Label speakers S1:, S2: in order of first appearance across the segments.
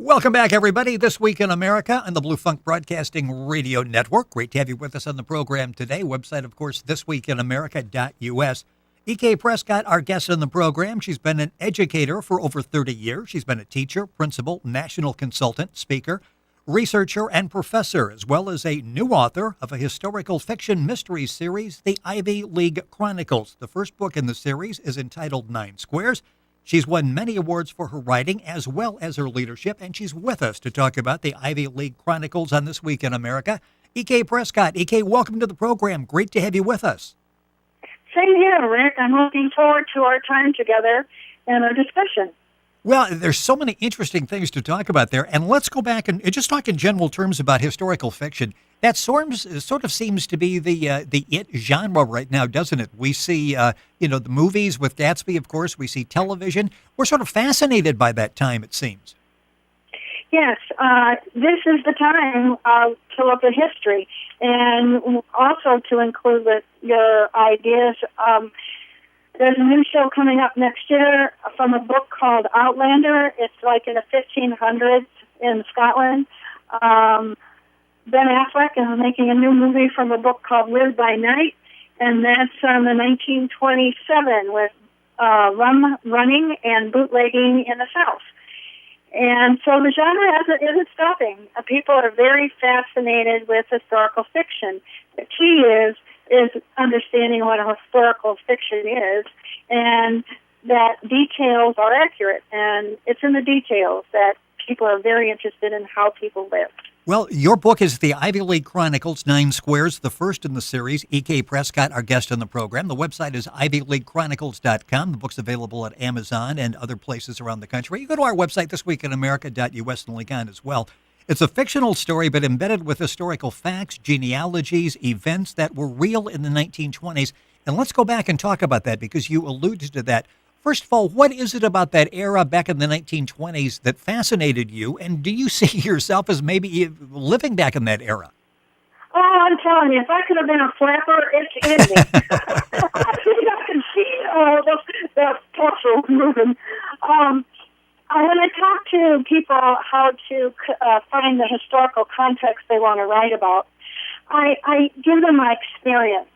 S1: Welcome back, everybody. This Week in America on the Blue Funk Broadcasting Radio Network. Great to have you with us on the program today. Website, of course, thisweekinamerica.us. E K Prescott, our guest on the program. She's been an educator for over 30 years. She's been a teacher, principal, national consultant, speaker, researcher, and professor, as well as a new author of a historical fiction mystery series, The Ivy League Chronicles. The first book in the series is entitled Nine Squares. She's won many awards for her writing as well as her leadership, and she's with us to talk about the Ivy League Chronicles on This Week in America. E K Prescott. E K, welcome to the program. Great to have you with us.
S2: Same here, Rick. I'm looking forward to our time together and our discussion.
S1: Well, there's so many interesting things to talk about there, and let's go back and just talk in general terms about historical fiction. That sort of seems to be the it genre right now, doesn't it? We see, the movies with Gatsby, of course. We see television. We're sort of fascinated by that time, it seems.
S2: Yes, this is the time to look at history and also to include with your ideas. There's a new show coming up next year from a book called Outlander. It's like in the 1500s in Scotland. Ben Affleck is making a new movie from a book called Live by Night, and that's on the 1927 with running and bootlegging in the South. And so the genre isn't stopping. People are very fascinated with historical fiction. The key is understanding what a historical fiction is, and that details are accurate. And it's in the details that people are very interested in how people live.
S1: Well, your book is The Ivy League Chronicles, Nine Squares, the first in the series. E K Prescott, our guest on the program. The website is ivyleaguechronicles.com. The book's available at Amazon and other places around the country. You go to our website, thisweekinamerica.us, and link on as well. It's a fictional story, but embedded with historical facts, genealogies, events that were real in the 1920s. And let's go back and talk about that, because you alluded to that. First of all, what is it about that era back in the 1920s that fascinated you? And do you see yourself as maybe living back in that era?
S2: Oh, I'm telling you, if I could have been a flapper, it's in me. I can see the torso moving. When I talk to people how to find the historical context they want to write about, I give them my experience.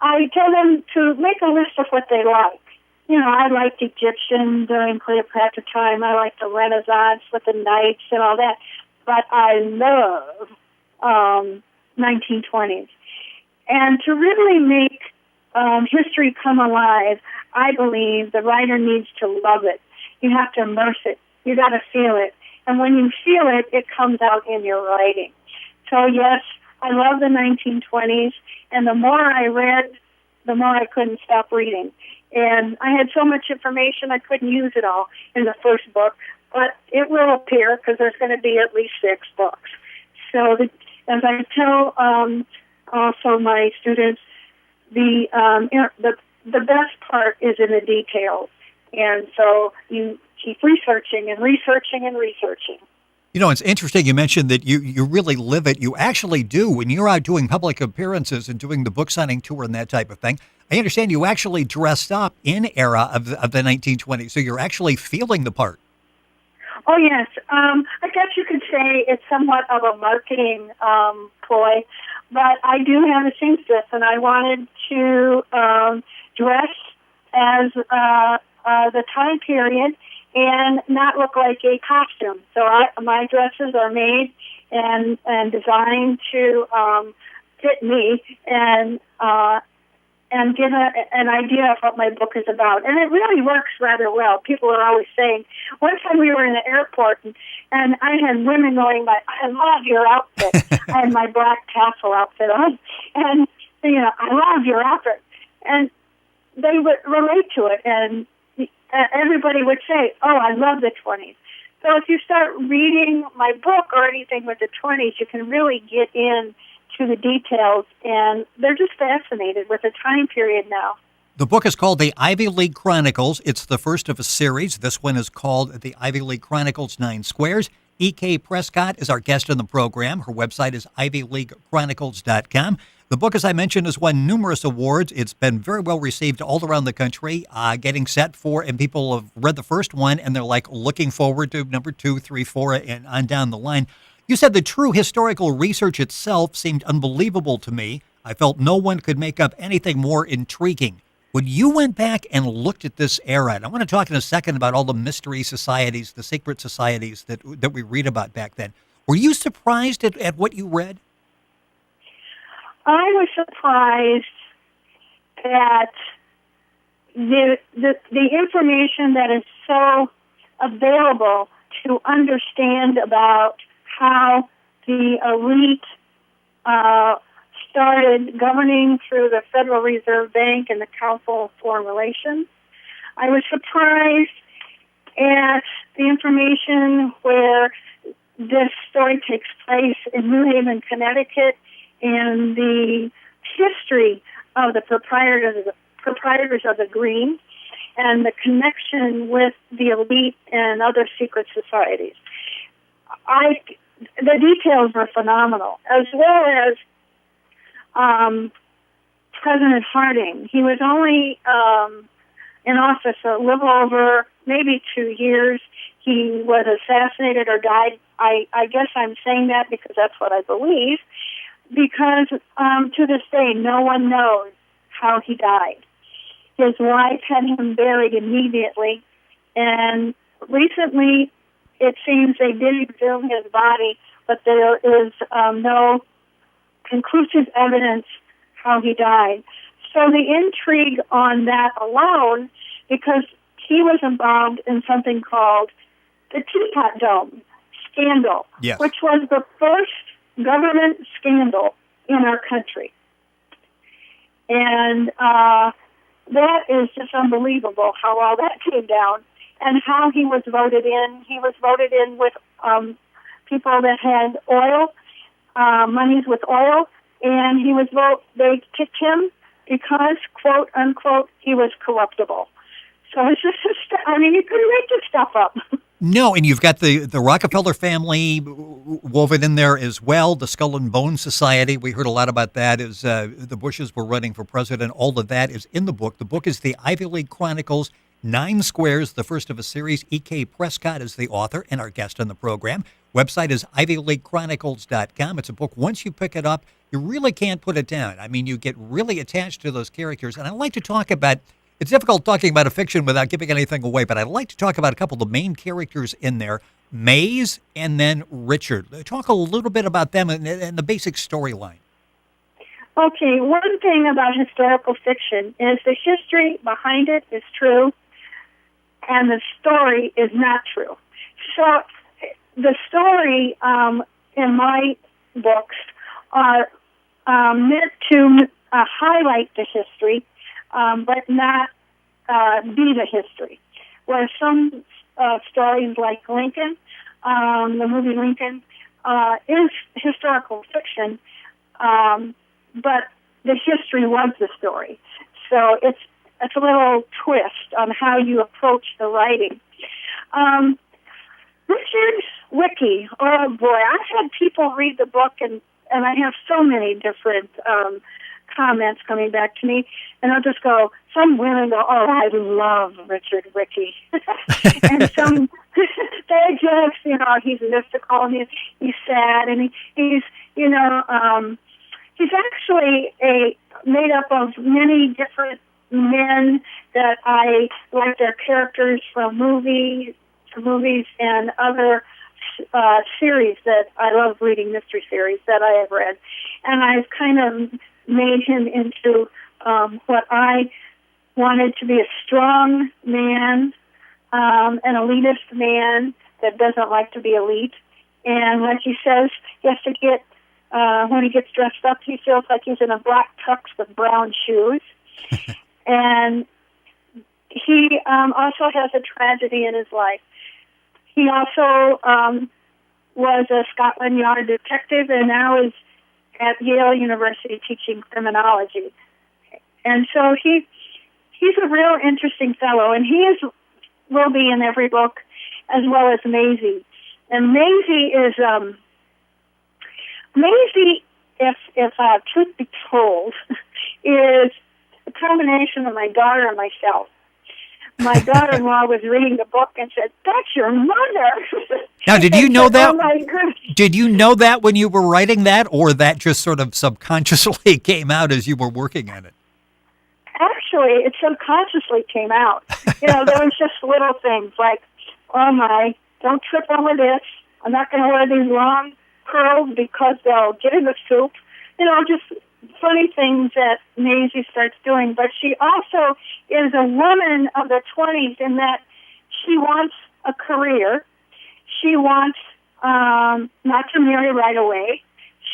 S2: I tell them to make a list of what they like. I liked Egyptian during Cleopatra time. I liked the Renaissance with the knights and all that. But I love 1920s. And to really make history come alive, I believe the writer needs to love it. You have to immerse it. You got to feel it. And when you feel it, it comes out in your writing. So, yes, I love the 1920s. And the more I read, the more I couldn't stop reading. And I had so much information, I couldn't use it all in the first book. But it will appear, because there's going to be at least 6 books. So, as I tell also my students, the best part is in the details. And so you keep researching and researching and researching.
S1: It's interesting you mentioned that you really live it. You actually do. When you're out doing public appearances and doing the book signing tour and that type of thing, I understand you actually dressed up in era of the 1920s, so you're actually feeling the part.
S2: Oh, yes. I guess you could say it's somewhat of a marketing ploy, but I do have a seamstress, and I wanted to dress as the time period and not look like a costume. So my dresses are made and designed to fit me and give an idea of what my book is about. And it really works rather well. People are always saying, one time we were in the airport and I had women going, I love your outfit. I had my black tassel outfit on. And, I love your outfit. And they would relate to it. And everybody would say, oh, I love the 20s. So if you start reading my book or anything with the 20s, you can really get in to the details, and they're just fascinated with the time period now.
S1: The book is called The Ivy League Chronicles. It's the first of a series. This one is called The Ivy League Chronicles, Nine Squares. E K Prescott is our guest on the program. Her website is ivyleaguechronicles.com. The book, as I mentioned, has won numerous awards. It's been very well received all around the country, getting set for, and people have read the first one, and they're like looking forward to number 2, 3, 4, and on down the line. You said the true historical research itself seemed unbelievable to me. I felt no one could make up anything more intriguing. When you went back and looked at this era, and I want to talk in a second about all the mystery societies, the secret societies that we read about back then, were you surprised at what you read?
S2: I was surprised that the information that is so available to understand about how the elite started governing through the Federal Reserve Bank and the Council of Foreign Relations. I was surprised at the information where this story takes place in New Haven, Connecticut, and the history of the proprietors of the green and the connection with the elite and other secret societies. The details were phenomenal, as well as President Harding. He was only in office a little over maybe 2 years. He was assassinated or died. I guess I'm saying that because that's what I believe, because to this day, no one knows how he died. His wife had him buried immediately, and recently it seems they did exhume his body, but there is no conclusive evidence how he died. So the intrigue on that alone, because he was involved in something called the Teapot Dome scandal,
S1: yes,
S2: which was the first government scandal in our country. And that is just unbelievable how all that came down and how he was voted in. He was voted in with people that had oil, monies with oil, and they kicked him because, quote unquote, he was corruptible. So it's just, you couldn't make this stuff up.
S1: No, and you've got the Rockefeller family woven in there as well, the Skull and Bone Society. We heard a lot about that as the Bushes were running for president. All of that is in the book. The book is the Ivy League Chronicles, 9 squares, the first of a series. E K Prescott is the author and our guest on the program. Website is ivyleaguechronicles.com. It's a book, once you pick it up, you really can't put it down. I mean, you get really attached to those characters. And I like to talk about, it's difficult talking about a fiction without giving anything away, but I'd like to talk about a couple of the main characters in there, Maze and then Richard. Talk a little bit about them and the basic storyline.
S2: Okay, one thing about historical fiction is the history behind it is true, and the story is not true. So the story in my books are meant to highlight the history, but not be the history. Where some stories like Lincoln, the movie Lincoln, is historical fiction, but the history was the story. So it's a little twist on how you approach the writing. Richard Wiki, oh boy, I've had people read the book, and I have so many different comments coming back to me, and I'll just go, some women go, oh, I love Richard Wiki. And some, they just, he's mystical, and he's sad, and he's actually made up of many different men that I like their characters from movies and other series that I love reading, mystery series that I have read. And I've kind of made him into what I wanted to be, a strong man, an elitist man that doesn't like to be elite. And like he says, he has to get, when he gets dressed up, he feels like he's in a black tux with brown shoes. And he also has a tragedy in his life. He also was a Scotland Yard detective and now is at Yale University teaching criminology. And so he's a real interesting fellow, and will be in every book, as well as Maisie. And Maisie if truth be told, is a combination of my daughter and myself. My daughter-in-law was reading the book and said, "That's your mother."
S1: Now, did you know that?
S2: Oh my goodness.
S1: Did you know that when you were writing that, or that just sort of subconsciously came out as you were working on it?
S2: Actually, it subconsciously came out. There was just little things like, "Oh my, don't trip over this. I'm not going to wear these long curls because they'll get in the soup." Just funny things that Maisie starts doing. But she also is a woman of the 20s in that she wants a career. She wants not to marry right away.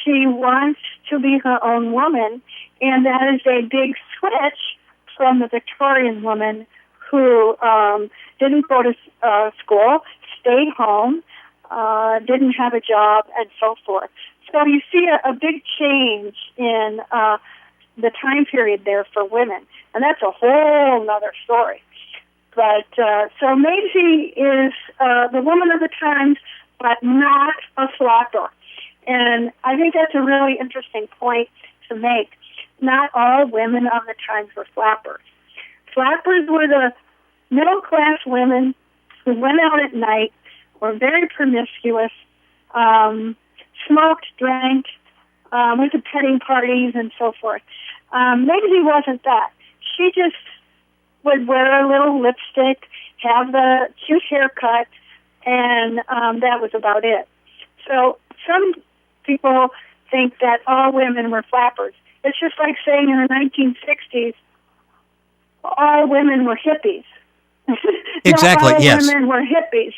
S2: She wants to be her own woman, and that is a big switch from the Victorian woman who didn't go to school, stayed home, didn't have a job, and so forth. So you see a big change in the time period there for women, and that's a whole other story. But so Maisie is the woman of the times, but not a flapper. And I think that's a really interesting point to make. Not all women of the times were flappers. Flappers were the middle-class women who went out at night, were very promiscuous, smoked, drank, went to petting parties, and so forth. Maisie wasn't that. She just would wear a little lipstick, have the cute haircut, and that was about it. So some people think that all women were flappers. It's just like saying in the 1960s, all women were hippies.
S1: Exactly.
S2: All
S1: yes.
S2: women were hippies.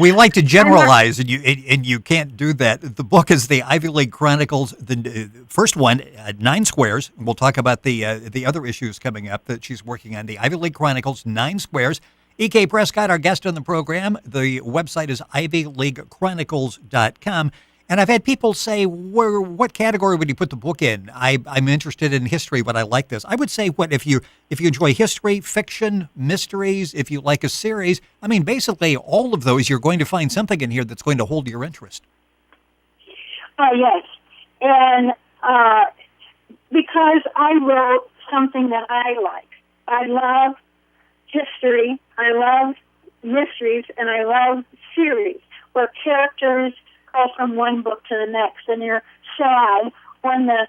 S1: We like to generalize, and you can't do that. The book is the Ivy League Chronicles. The first one, 9 squares. We'll talk about the other issues coming up that she's working on. The Ivy League Chronicles, 9 squares. E K Prescott, our guest on the program. The website is ivyleaguechronicles.com. And I've had people say, what category would you put the book in? I'm interested in history, but I like this. I would say, if you enjoy history, fiction, mysteries, if you like a series, basically all of those, you're going to find something in here that's going to hold your interest.
S2: Yes. And because I wrote something that I like. I love history, I love mysteries, and I love series where characters go from one book to the next, and you're sad when the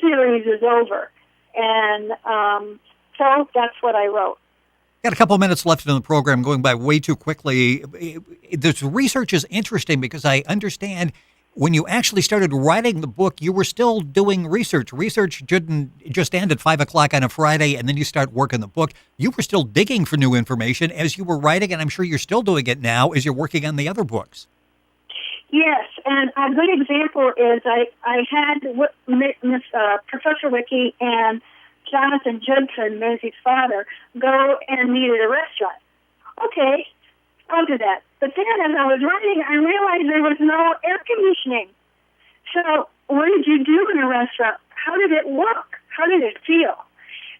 S2: series is over. And so that's what I wrote.
S1: Got a couple minutes left in the program, going by way too quickly. This research is interesting because I understand when you actually started writing the book, you were still doing research. Research didn't just end at 5 o'clock on a Friday and then you start working the book. You were still digging for new information as you were writing, and I'm sure you're still doing it now as you're working on the other books.
S2: Yes, and a good example is I had Professor Wicke and Jonathan Judson, Maisie's father, go and meet at a restaurant. Okay, I'll do that. But then as I was writing, I realized there was no air conditioning. So what did you do in a restaurant? How did it look? How did it feel?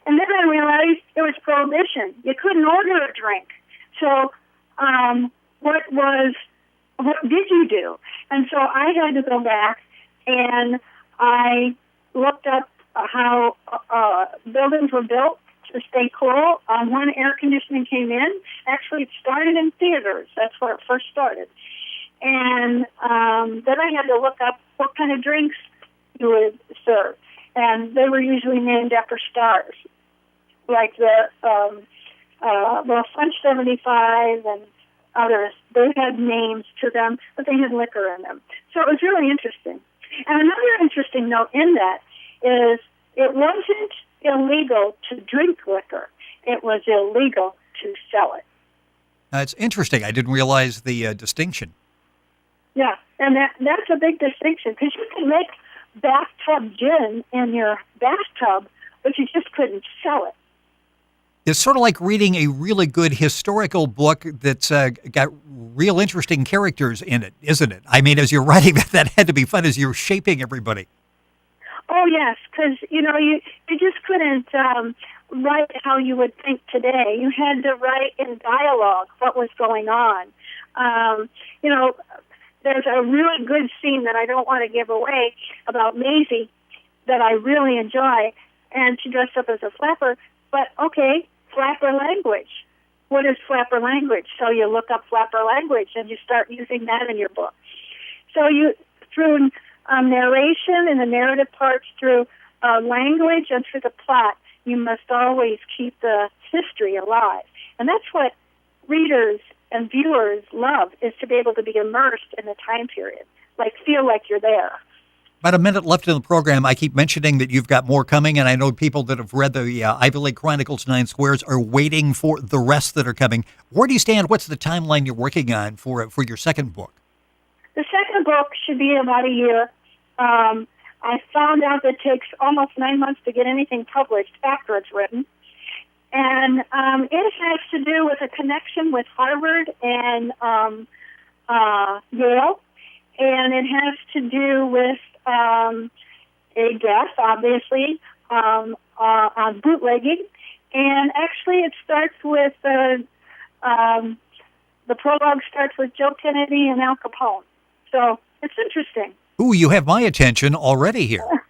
S2: And then I realized it was Prohibition. You couldn't order a drink. So what did you do? And so I had to go back and I looked up how buildings were built to stay cool. When air conditioning came in, actually it started in theaters. That's where it first started. And then I had to look up what kind of drinks you would serve. And they were usually named after stars, like the French 75 and others. They had names to them, but they had liquor in them. So it was really interesting. And another interesting note in that is it wasn't illegal to drink liquor. It was illegal to sell it.
S1: It's interesting. I didn't realize the distinction.
S2: Yeah, and that's a big distinction because you can make bathtub gin in your bathtub, but you just couldn't sell it.
S1: It's sort of like reading a really good historical book that's got real interesting characters in it, isn't it? As you're writing that had to be fun as you're shaping everybody.
S2: Oh, yes, because, you just couldn't write how you would think today. You had to write in dialogue what was going on. there's a really good scene that I don't want to give away about Maisie that I really enjoy, and she dressed up as a flapper. But, okay, flapper language. What is flapper language? So you look up flapper language, and you start using that in your book. So you, through narration and the narrative parts, through language and through the plot, you must always keep the history alive. And that's what readers and viewers love, is to be able to be immersed in the time period, like feel like you're there.
S1: About a minute left in the program. I keep mentioning that you've got more coming, and I know people that have read the Ivy League Chronicles 9 Squares are waiting for the rest that are coming. Where do you stand? What's the timeline you're working on for your second book?
S2: The second book should be about a year. I found out that it takes almost 9 months to get anything published after it's written. And it has to do with a connection with Harvard and Yale. And it has to do with a death, obviously, on bootlegging. And actually it starts with, the prologue starts with Joe Kennedy and Al Capone. So it's interesting.
S1: Ooh, you have my attention already here.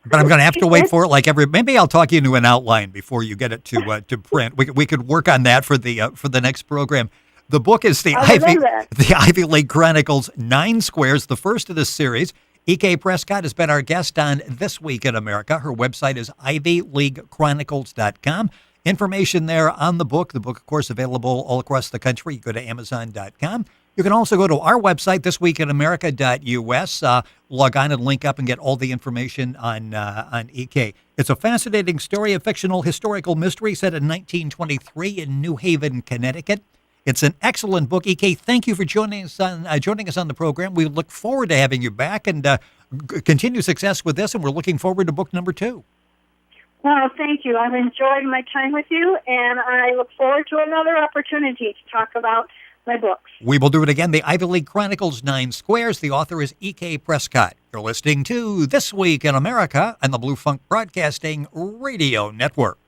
S1: But I'm going to have to wait for it. Maybe I'll talk you into an outline before you get it to print. We could work on that for the next program. The book is the Ivy League Chronicles 9 Squares, the first of this series. E K Prescott has been our guest on This Week in America. Her website is ivyleaguechronicles.com. Information there on the book. The book, of course, available all across the country. You go to amazon.com. You can also go to our website, thisweekinamerica.us, log on and link up and get all the information on EK. It's a fascinating story, a fictional historical mystery set in 1923 in New Haven, Connecticut. It's an excellent book. EK, thank you for joining us on the program. We look forward to having you back, and continue success with this, and we're looking forward to book number 2.
S2: Well, thank you. I've enjoyed my time with you, and I look forward to another opportunity to talk about my books.
S1: We will do it again. The Ivy League Chronicles 9 Squares. The author is E K Prescott. You're listening to This Week in America and the Blue Funk Broadcasting Radio Network.